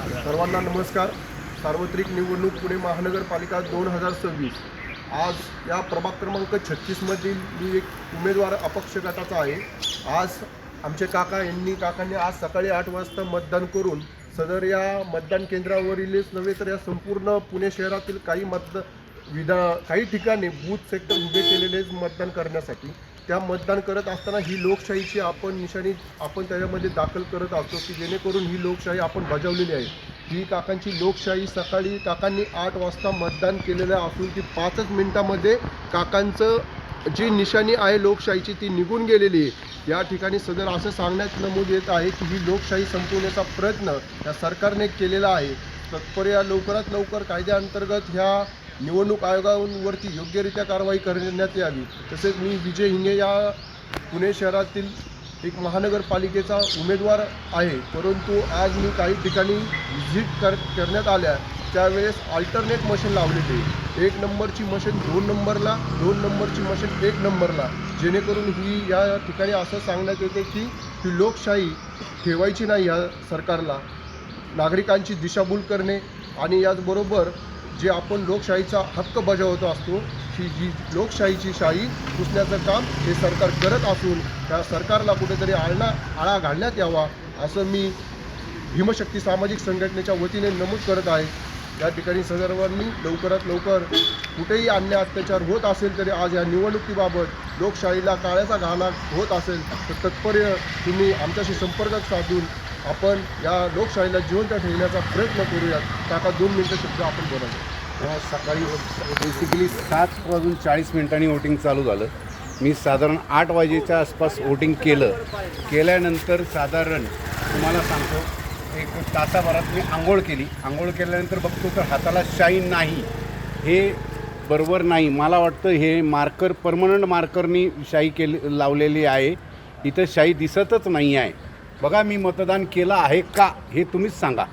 सर्वांना नमस्कार. सार्वत्रिक निवडणूक पुणे महानगरपालिका 2026. आज या प्रभाग क्रमांक 36 मधील मी एक उमेदवार अपक्ष गटाचा आहे. आज आमचे काकांनी आज सकाळी 8 वाजता मतदान करून सदर या मतदान केंद्रावरीलच नव्हे तर या संपूर्ण पुणे शहरातील काही ठिकाणी बूथ सेक्टर उभे केलेले मतदान करण्यासाठी. त्या मतदान करत असताना ही लोकशाहीची निशाणी आपण त्याच्यामध्ये दाखल करत असतो की जेणेकरून ही लोकशाही आपण बजावलेली आहे. ही काकांची लोकशाही सकाळी काकांनी 8 वाजता मतदान केलेलं असून ती 5च मिनिटामध्ये काकांचं जी निशाणी आहे लोकशाहीची ती निघून गेलेली आहे. या ठिकाणी सदर असं सांगण्यात नमूद येत आहे की ही लोकशाही संपवण्याचा प्रयत्न या सरकारने केलेला आहे. तत्पर या लवकरात लवकर कायद्याअंतर्गत ह्या निवडणूक आयोगावरती योग्यरित्या कारवाई करण्यात यावी. तसेच मी विजय हिंगे या पुणे शहरातील एक महानगरपालिकेचा उमेदवार आहे, परंतु आज मी काही ठिकाणी व्हिजिट करण्यात आल्या त्यावेळेस अल्टरनेट मशीन लावलेली आहे. 1 नंबरची मशीन 2 नंबरला, 2 नंबरची मशीन 1 नंबरला, जेणेकरून ही या ठिकाणी असं सांगण्यात येते की ही लोकशाही ठेवायची नाही. या सरकारला नागरिकांची दिशाभूल करणे आणि याचबरोबर जे आपण लोकशाहीचा हक्क बजावतो असतो ही लोकशाहीची शाही पुसण्याचं काम हे सरकार करत असून त्या सरकारला कुठेतरी आळा घालण्यात यावा असं मी भीमशक्ती सामाजिक संघटनेच्या वतीने नमूद करत आहे. या ठिकाणी सर्वांनी लवकरात लवकर कुठेही अन्याय अत्याचार होत असेल तरी आज या निवडणुकीबाबत लोकशाहीला काळ्याचा घाला होत असेल तर तत्पर तुम्ही आमच्याशी संपर्क साधून आपण या लोकशाहीला जिवंत ठेवण्याचा प्रयत्न करूयात. काका 2 मिनिटं शब्द आपण बोलायचं. सकाळी बेसिकली 7:40 वोटिंग चालू झालं. मी साधारण 8 वाजेच्या आसपास वोटिंग केल्यानंतर साधारण तुम्हाला सांगतो एक तासाभरात मी आंघोळ केली. आंघोळ केल्यानंतर बघतो तर हाताला शाई नाही. हे बरोबर नाही. मला वाटतं हे मार्कर परमनंट मार्करनी शाई लावलेली आहे. इथं शाई दिसतच नाही आहे. बघा मी मतदान केलं आहे का हे तुम्हीच सांगा.